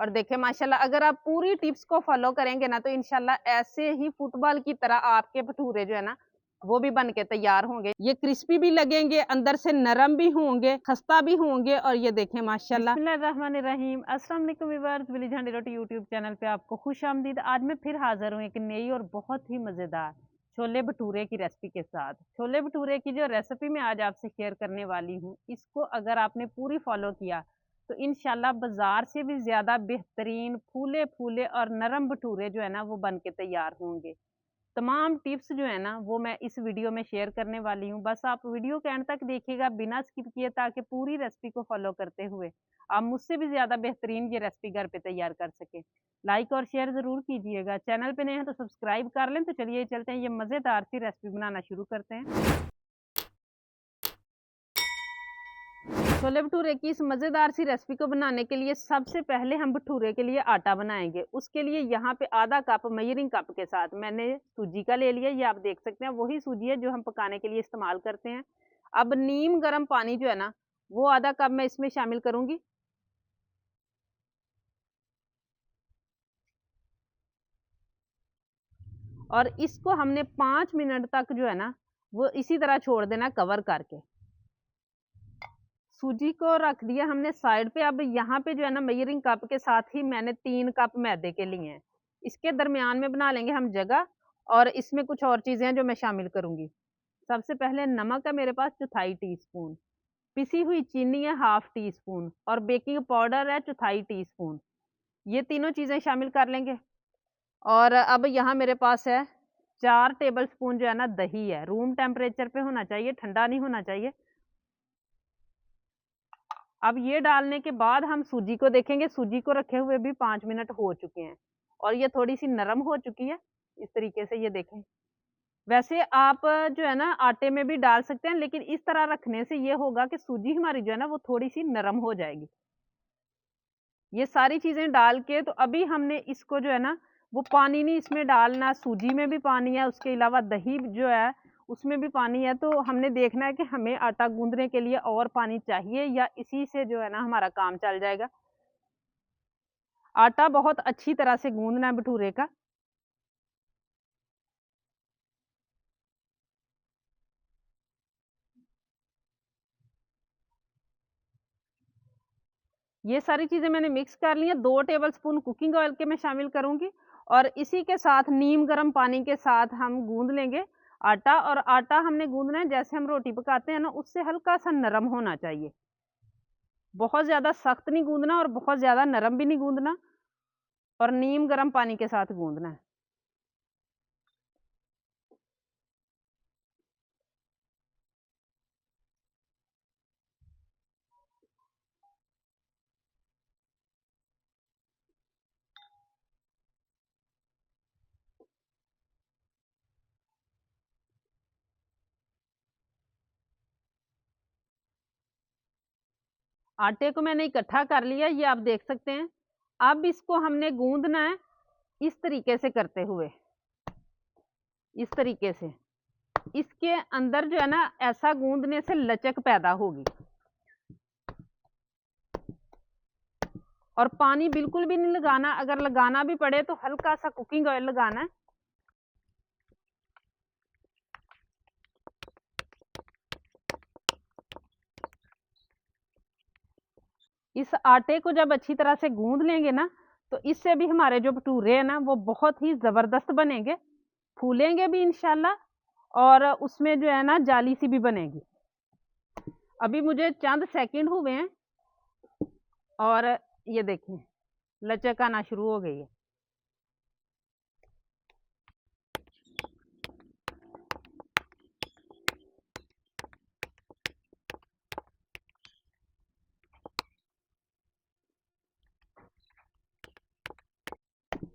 और देखें माशाल्लाह अगर आप पूरी टिप्स को फॉलो करेंगे ना तो इंशाल्लाह ऐसे ही फुटबॉल की तरह आपके भटूरे जो है ना वो भी बन के तैयार होंगे। ये क्रिस्पी भी लगेंगे, अंदर से नरम भी होंगे, खस्ता भी होंगे और ये देखें माशाल्लाह। बिस्मिल्लाहिर्रहमानिर्रहीम, अस्सलाम वालेकुम व्यूअर्स, विलेज हंडी रोटी यूट्यूब चैनल पे आपको खुशामदीद। आज मैं फिर हाजिर हूँ एक नई और बहुत ही मज़ेदार छोले भटूरे की रेसिपी के साथ। छोले भटूरे की जो रेसिपी मैं आज आपसे शेयर करने वाली हूँ, इसको अगर आपने पूरी फॉलो किया तो इंशाल्लाह बाजार से भी ज़्यादा बेहतरीन फूले फूले और नरम भटूरे जो है ना वो बन के तैयार होंगे। तमाम टिप्स जो है ना वो मैं इस वीडियो में शेयर करने वाली हूँ। बस आप वीडियो के एंड तक देखिएगा बिना स्किप किए, ताकि पूरी रेसिपी को फॉलो करते हुए आप मुझसे भी ज़्यादा बेहतरीन ये रेसिपी घर पे तैयार कर सकें। लाइक और शेयर ज़रूर कीजिएगा। चैनल पे नए हैं तो सब्सक्राइब कर लें। तो चलिए चलते हैं, ये मज़ेदार सी रेसिपी बनाना शुरू करते हैं। छोले भटूरे की इस मज़ेदार सी रेसिपी को बनाने के लिए सबसे पहले हम भटूरे के लिए आटा बनाएंगे। उसके लिए यहाँ पे आधा कप मेजरिंग कप के साथ मैंने सूजी का ले लिया। ये आप देख सकते हैं वही सूजी है जो हम पकाने के लिए इस्तेमाल करते हैं। अब नीम गर्म पानी जो है ना वो आधा कप मैं इसमें शामिल करूंगी। और इसको हमने 5 मिनट तक जो है ना वो इसी तरह छोड़ देना कवर करके। सूजी को रख दिया हमने साइड पे। अब यहाँ पे जो है ना मेजरिंग कप के साथ ही मैंने 3 कप मैदे के लिए हैं। इसके दरमियान में बना लेंगे हम जगह, और इसमें कुछ और चीज़ें हैं जो मैं शामिल करूंगी। सबसे पहले नमक है मेरे पास 1/4 टीस्पून, पिसी हुई चीनी है 1/2 टीस्पून, और बेकिंग पाउडर है 1/4 टीस्पून। ये तीनों चीज़ें शामिल कर लेंगे। और अब यहाँ मेरे पास है 4 टेबल स्पून जो है ना दही है। रूम टेम्परेचर पे होना चाहिए, ठंडा नहीं होना चाहिए। अब ये डालने के बाद हम सूजी को देखेंगे। सूजी को रखे हुए भी 5 मिनट हो चुके हैं और ये थोड़ी सी नरम हो चुकी है। इस तरीके से ये देखें। वैसे आप जो है ना आटे में भी डाल सकते हैं, लेकिन इस तरह रखने से ये होगा कि सूजी हमारी जो है ना वो थोड़ी सी नरम हो जाएगी। ये सारी चीजें डाल के तो अभी हमने इसको जो है ना वो पानी नहीं इसमें डालना। सूजी में भी पानी है, उसके अलावा दही जो है उसमें भी पानी है। तो हमने देखना है कि हमें आटा गूंदने के लिए और पानी चाहिए या इसी से जो है ना हमारा काम चल जाएगा। आटा बहुत अच्छी तरह से गूंदना है भटूरे का। ये सारी चीजें मैंने मिक्स कर ली हैं। 2 टेबल स्पून कुकिंग ऑयल के मैं शामिल करूंगी, और इसी के साथ नीम गर्म पानी के साथ हम गूंद लेंगे आटा। और आटा हमने गूंदना है जैसे हम रोटी पकाते हैं ना, उससे हल्का सा नरम होना चाहिए। बहुत ज्यादा सख्त नहीं गूंदना और बहुत ज्यादा नरम भी नहीं गूंदना, और नीम गर्म पानी के साथ गूंदना है। आटे को मैंने इकट्ठा कर लिया, ये आप देख सकते हैं। अब इसको हमने गूंदना है इस तरीके से करते हुए, इस तरीके से। इसके अंदर जो है ना ऐसा गूंदने से लचक पैदा होगी। और पानी बिल्कुल भी नहीं लगाना, अगर लगाना भी पड़े तो हल्का सा कुकिंग ऑयल लगाना है। इस आटे को जब अच्छी तरह से गूंद लेंगे ना तो इससे भी हमारे जो भटूरे हैं ना वो बहुत ही जबरदस्त बनेंगे, फूलेंगे भी इंशाल्लाह, और उसमें जो है ना जाली सी भी बनेगी। अभी मुझे चंद सेकंड हुए हैं और ये देखें लचक आना शुरू हो गई है।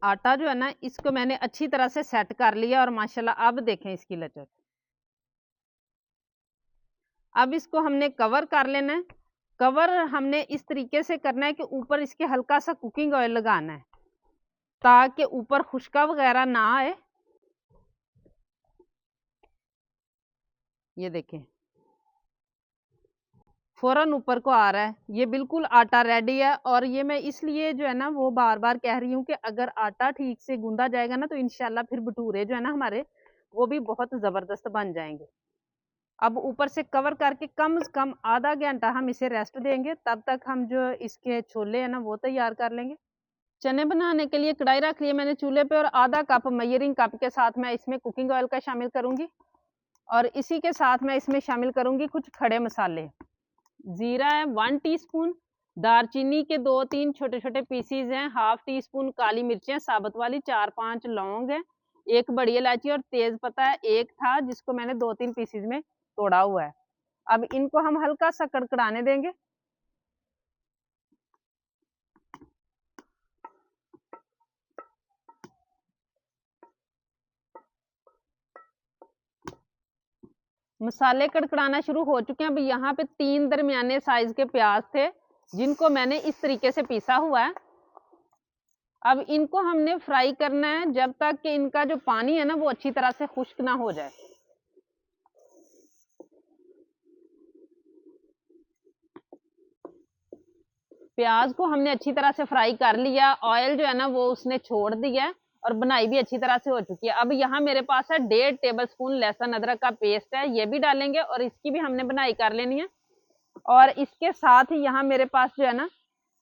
आटा जो है ना इसको मैंने अच्छी तरह से सेट कर लिया, और माशाल्लाह अब देखें इसकी लचक। अब इसको हमने कवर कर लेना है। कवर हमने इस तरीके से करना है कि ऊपर इसके हल्का सा कुकिंग ऑयल लगाना है, ताकि ऊपर खुशका वगैरह ना आए। ये देखें फौरन ऊपर को आ रहा है। ये बिल्कुल आटा रेडी है। और ये मैं इसलिए जो है ना वो बार बार कह रही हूँ कि अगर आटा ठीक से गूंदा जाएगा ना तो इंशाल्लाह फिर भटूरे जो है ना हमारे वो भी बहुत जबरदस्त बन जाएंगे। अब ऊपर से कवर करके कम से कम आधा घंटा हम इसे रेस्ट देंगे, तब तक हम जो इसके छोले है ना वो तैयार कर लेंगे। चने बनाने के लिए कढ़ाई रख लिया मैंने चूल्हे पे, और आधा कप मेजरिंग कप के साथ मैं इसमें कुकिंग ऑयल का शामिल करूंगी। और इसी के साथ मैं इसमें शामिल करूंगी कुछ खड़े मसाले। जीरा है 1 टीस्पून, दालचीनी के 2-3 छोटे छोटे पीसीज हैं, हाफ टी स्पून काली मिर्चें साबुत वाली, 4-5 लौंग है, एक बड़ी इलायची और तेज पत्ता है एक था जिसको मैंने 2-3 पीसीज में तोड़ा हुआ है। अब इनको हम हल्का सा कड़कड़ाने देंगे। मसाले कड़कड़ाना शुरू हो चुके हैं। अब यहाँ पे 3 दरमियाने साइज के प्याज थे जिनको मैंने इस तरीके से पीसा हुआ है। अब इनको हमने फ्राई करना है जब तक कि इनका जो पानी है ना वो अच्छी तरह से खुश्क ना हो जाए। प्याज को हमने अच्छी तरह से फ्राई कर लिया, ऑयल जो है ना वो उसने छोड़ दिया है और बनाई भी अच्छी तरह से हो चुकी है। अब यहाँ मेरे पास है 1.5 टेबल स्पून लहसुन अदरक का पेस्ट है, ये भी डालेंगे और इसकी भी हमने बनाई कर लेनी है। और इसके साथ ही यहाँ मेरे पास जो है ना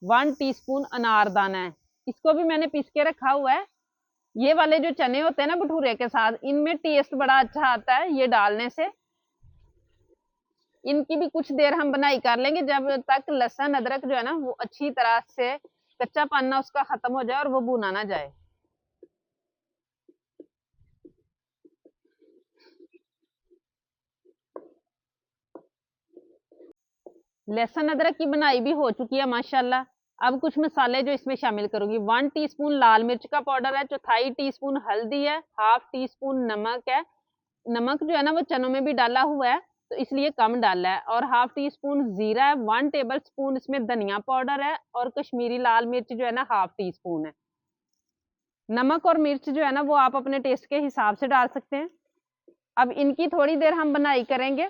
1 टीस्पून अनारदाना है, इसको भी मैंने पीस के रखा हुआ है। ये वाले जो चने होते हैं ना भटूरे के साथ, इनमें टेस्ट बड़ा अच्छा आता है ये डालने से। इनकी भी कुछ देर हम बनाई कर लेंगे जब तक लहसुन अदरक जो है ना वो अच्छी तरह से कच्चा पन्ना उसका खत्म हो जाए और वो भुना ना जाए। लहसुन अदरक की बनाई भी हो चुकी है माशाल्लाह। अब कुछ मसाले जो इसमें शामिल करूंगी, 1 टीस्पून लाल मिर्च का पाउडर है, 1/4 टीस्पून हल्दी है, हाफ टीस्पून नमक है। नमक जो है ना वो चनों में भी डाला हुआ है तो इसलिए कम डाला है। और हाफ टी स्पून जीरा है, 1 टेबल स्पून इसमें धनिया पाउडर है, और कश्मीरी लाल मिर्च जो है ना हाफ टी स्पून है। नमक और मिर्च जो है ना वो आप अपने टेस्ट के हिसाब से डाल सकते हैं। अब इनकी थोड़ी देर हम बनाई करेंगे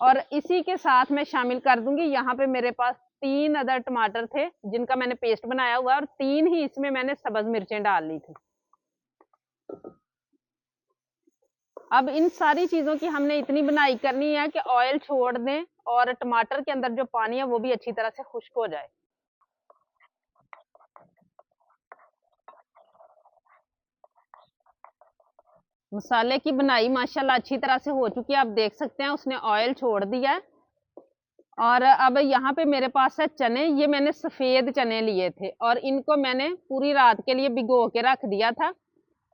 और इसी के साथ मैं शामिल कर दूंगी, यहाँ पे मेरे पास 3 अदर टमाटर थे जिनका मैंने पेस्ट बनाया हुआ है, और 3 ही इसमें मैंने सब्ज मिर्चें डाल ली थी। अब इन सारी चीजों की हमने इतनी बनाई करनी है कि ऑयल छोड़ दें और टमाटर के अंदर जो पानी है वो भी अच्छी तरह से खुश्क हो जाए। मसाले की बनाई माशाल्लाह अच्छी तरह से हो चुकी है, आप देख सकते हैं उसने ऑयल छोड़ दिया है। और अब यहाँ पे मेरे पास है चने, ये मैंने सफेद चने लिए थे और इनको मैंने पूरी रात के लिए भिगो के रख दिया था।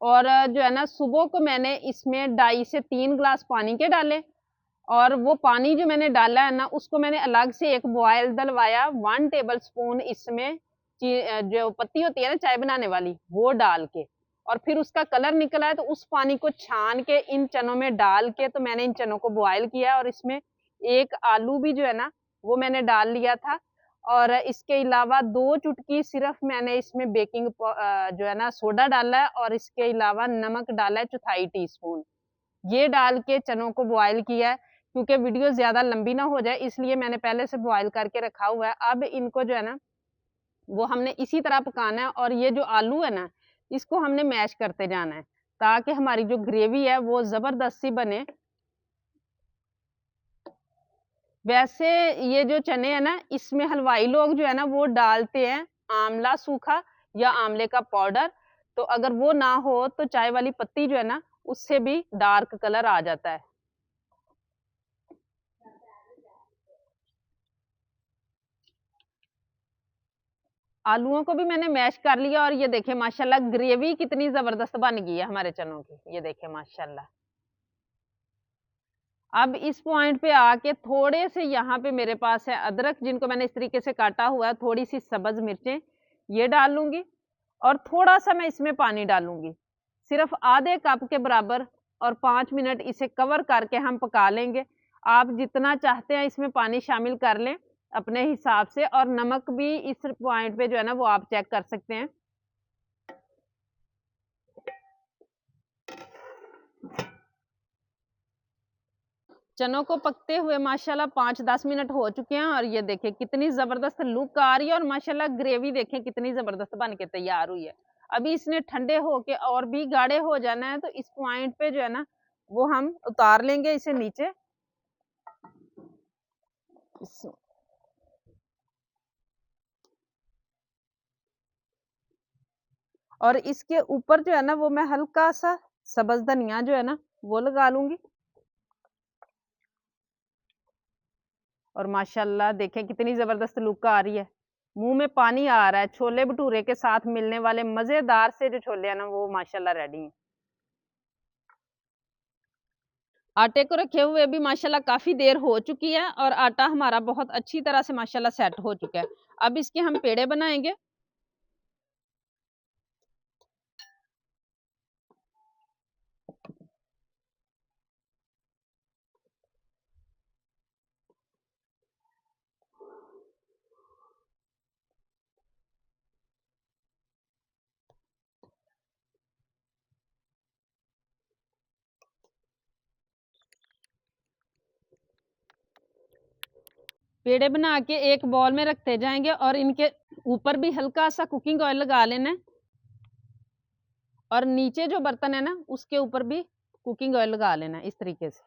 और जो है ना सुबह को मैंने इसमें 2.5 से 3 गिलास पानी के डाले, और वो पानी जो मैंने डाला है ना उसको मैंने अलग से एक बॉयल डलवाया, 1 टेबल स्पून इसमें जो पत्ती होती है ना चाय बनाने वाली वो डाल के, और फिर उसका कलर निकला है तो उस पानी को छान के इन चनों में डाल के तो मैंने इन चनों को बॉयल किया। और इसमें एक आलू भी जो है ना वो मैंने डाल लिया था। और इसके अलावा 2 चुटकी सिर्फ मैंने इसमें बेकिंग जो है ना सोडा डाला है, और इसके अलावा नमक डाला है 1/4 टीस्पून। ये डाल के चनों को बॉयल किया है, क्योंकि वीडियो ज्यादा लंबी ना हो जाए इसलिए मैंने पहले से बॉयल करके रखा हुआ है। अब इनको जो है ना वो हमने इसी तरह पकाना है, और ये जो आलू है ना इसको हमने मैश करते जाना है ताकि हमारी जो ग्रेवी है वो जबरदस्त सी बने। वैसे ये जो चने हैं ना इसमें हलवाई लोग जो है ना वो डालते हैं आंवला सूखा या आंवले का पाउडर, तो अगर वो ना हो तो चाय वाली पत्ती जो है ना उससे भी डार्क कलर आ जाता है। आलूओं को भी मैंने मैश कर लिया, और ये देखिए माशाल्लाह ग्रेवी कितनी जबरदस्त बन गई है हमारे चनों की, ये देखिए माशाल्लाह। अब इस पॉइंट पे आके थोड़े से यहाँ पे मेरे पास है अदरक जिनको मैंने इस तरीके से काटा हुआ है, थोड़ी सी सब्ज मिर्चें ये डाल लूंगी, और थोड़ा सा मैं इसमें पानी डालूंगी, सिर्फ आधे कप के बराबर, और 5 मिनट इसे कवर करके हम पका लेंगे। आप जितना चाहते हैं इसमें पानी शामिल कर लें अपने हिसाब से, और नमक भी इस पॉइंट पे जो है ना वो आप चेक कर सकते हैं। चनों को पकते हुए माशाल्लाह 5-10 मिनट हो चुके हैं और ये देखिए कितनी जबरदस्त लुक आ रही है और माशाल्लाह ग्रेवी देखें कितनी जबरदस्त बन के तैयार हुई है। अभी इसने ठंडे होके और भी गाढ़े हो जाना है, तो इस पॉइंट पे जो है ना वो हम उतार लेंगे इसे नीचे। और इसके ऊपर जो है ना वो मैं हल्का सा सब्ज धनिया जो है ना वो लगा लूंगी। और माशाल्लाह देखें कितनी जबरदस्त लुक आ रही है, मुंह में पानी आ रहा है। छोले भटूरे के साथ मिलने वाले मजेदार से जो छोले हैं ना वो माशाल्लाह रेडी हैं। आटे को रखे हुए भी माशाल्लाह काफी देर हो चुकी है और आटा हमारा बहुत अच्छी तरह से माशाल्लाह सेट हो चुका है। अब इसके हम पेड़े बनाएंगे। पेड़े बना के एक बॉल में रखते जाएंगे और इनके ऊपर भी हल्का सा कुकिंग ऑयल लगा लेना है और नीचे जो बर्तन है ना उसके ऊपर भी कुकिंग ऑयल लगा लेना है इस तरीके से,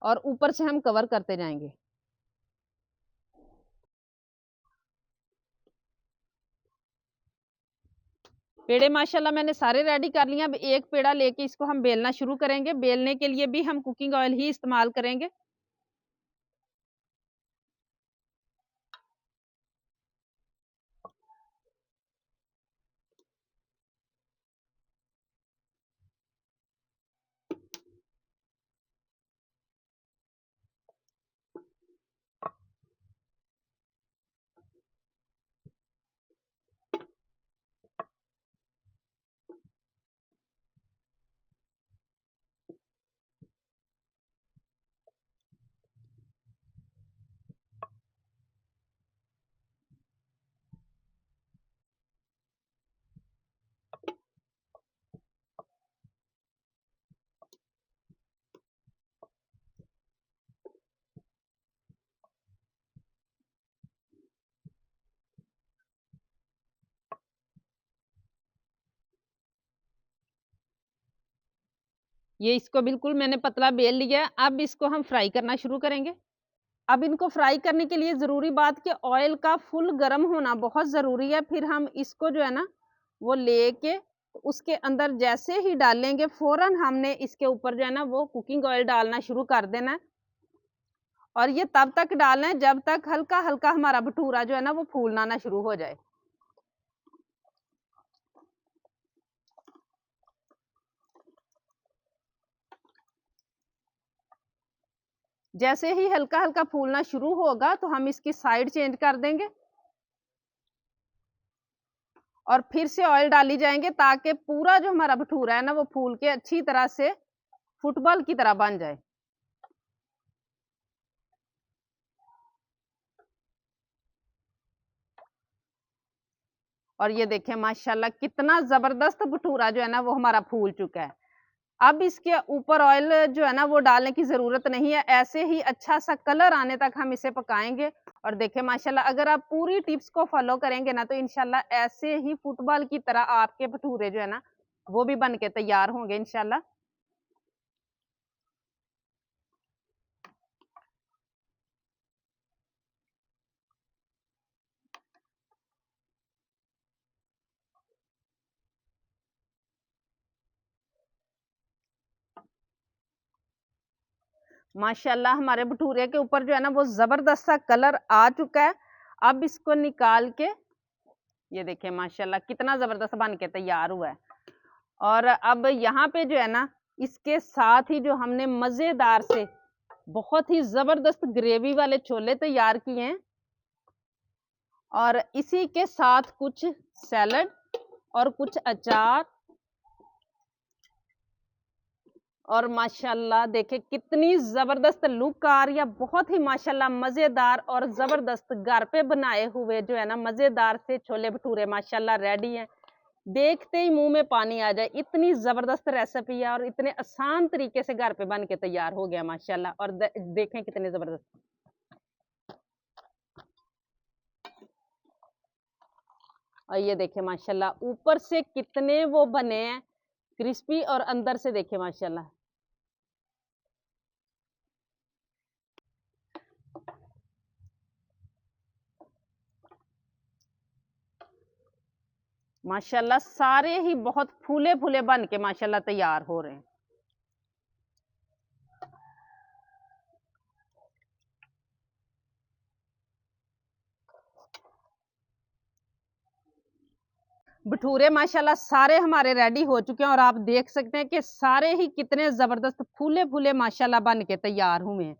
और ऊपर से हम कवर करते जाएंगे। पेड़े माशाल्लाह मैंने सारे रेडी कर लिए। अब एक पेड़ा लेके इसको हम बेलना शुरू करेंगे। बेलने के लिए भी हम कुकिंग ऑयल ही इस्तेमाल करेंगे। ये इसको बिल्कुल मैंने पतला बेल लिया है। अब इसको हम फ्राई करना शुरू करेंगे। अब इनको फ्राई करने के लिए ज़रूरी बात कि ऑयल का फुल गर्म होना बहुत ज़रूरी है। फिर हम इसको जो है ना वो लेके उसके अंदर जैसे ही डालेंगे फ़ौरन हमने इसके ऊपर जो है ना वो कुकिंग ऑयल डालना शुरू कर देना है। और ये तब तक डालना है जब तक हल्का-हल्का हमारा भटूरा जो है ना वो फूलना ना शुरू हो जाए। जैसे ही हल्का-हल्का फूलना शुरू होगा तो हम इसकी साइड चेंज कर देंगे और फिर से ऑयल डाली जाएंगे ताकि पूरा जो हमारा भटूरा है ना वो फूल के अच्छी तरह से फुटबॉल की तरह बन जाए। और ये देखें माशाल्लाह कितना जबरदस्त भटूरा जो है ना वो हमारा फूल चुका है। अब इसके ऊपर ऑयल जो है ना वो डालने की जरूरत नहीं है, ऐसे ही अच्छा सा कलर आने तक हम इसे पकाएंगे। और देखें माशाल्लाह अगर आप पूरी टिप्स को फॉलो करेंगे ना तो इंशाल्लाह ऐसे ही फुटबॉल की तरह आपके भटूरे जो है ना वो भी बन के तैयार होंगे इंशाल्लाह। माशाल्लाह हमारे भटूरे के ऊपर जो है ना वो जबरदस्त सा कलर आ चुका है। अब इसको निकाल के ये देखिए माशाल्लाह कितना जबरदस्त बन के तैयार हुआ है। और अब यहाँ पे जो है ना इसके साथ ही जो हमने मजेदार से बहुत ही जबरदस्त ग्रेवी वाले छोले तैयार किए हैं और इसी के साथ कुछ सैलड और कुछ अचार और माशाल्लाह देखे कितनी जबरदस्त लुक आ रही है। बहुत ही माशाल्लाह मजेदार और जबरदस्त घर पे बनाए हुए जो है ना मजेदार से छोले भटूरे माशाल्लाह रेडी हैं। देखते ही मुंह में पानी आ जाए, इतनी जबरदस्त रेसिपी है और इतने आसान तरीके से घर पे बन के तैयार हो गया माशाल्लाह। और देखें कितने जबरदस्त, और ये देखें माशाल्लाह ऊपर से कितने वो बने हैं क्रिस्पी, और अंदर से देखें माशाल्लाह। माशाल्लाह सारे ही बहुत फूले फूले बन के माशाल्लाह तैयार हो रहे हैं। भटूरे माशाल्लाह सारे हमारे रेडी हो चुके हैं, और आप देख सकते हैं कि सारे ही कितने जबरदस्त फूले फूले माशाल्लाह बन के तैयार हुए हैं।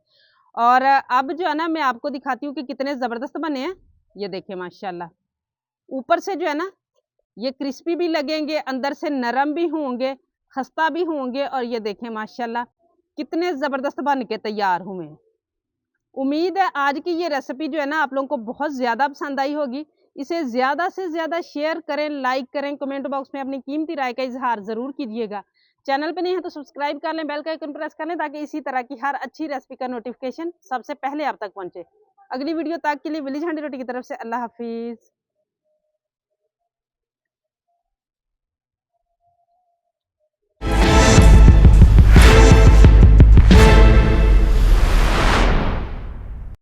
और अब जो है ना मैं आपको दिखाती हूँ कि कितने जबरदस्त बने हैं। ये देखिए माशाल्लाह ऊपर से जो है ना ये क्रिस्पी भी लगेंगे, अंदर से नरम भी होंगे, खस्ता भी होंगे, और ये देखें माशाल्लाह कितने जबरदस्त बन के तैयार हुए हैं। उम्मीद है आज की ये रेसिपी जो है ना आप लोगों को बहुत ज़्यादा पसंद आई होगी। इसे ज़्यादा से ज़्यादा शेयर करें, लाइक करें, कमेंट बॉक्स में अपनी कीमती राय का इज़हार ज़रूर कीजिएगा। चैनल पे नहीं है तो सब्सक्राइब कर लें, बेल का आइकन प्रेस कर लें ताकि इसी तरह की हर अच्छी रेसिपी का नोटिफिकेशन सबसे पहले आप तक पहुंचे। अगली वीडियो तक के लिए विलेज हांडी रोटी की तरफ से अल्लाह हाफिज़।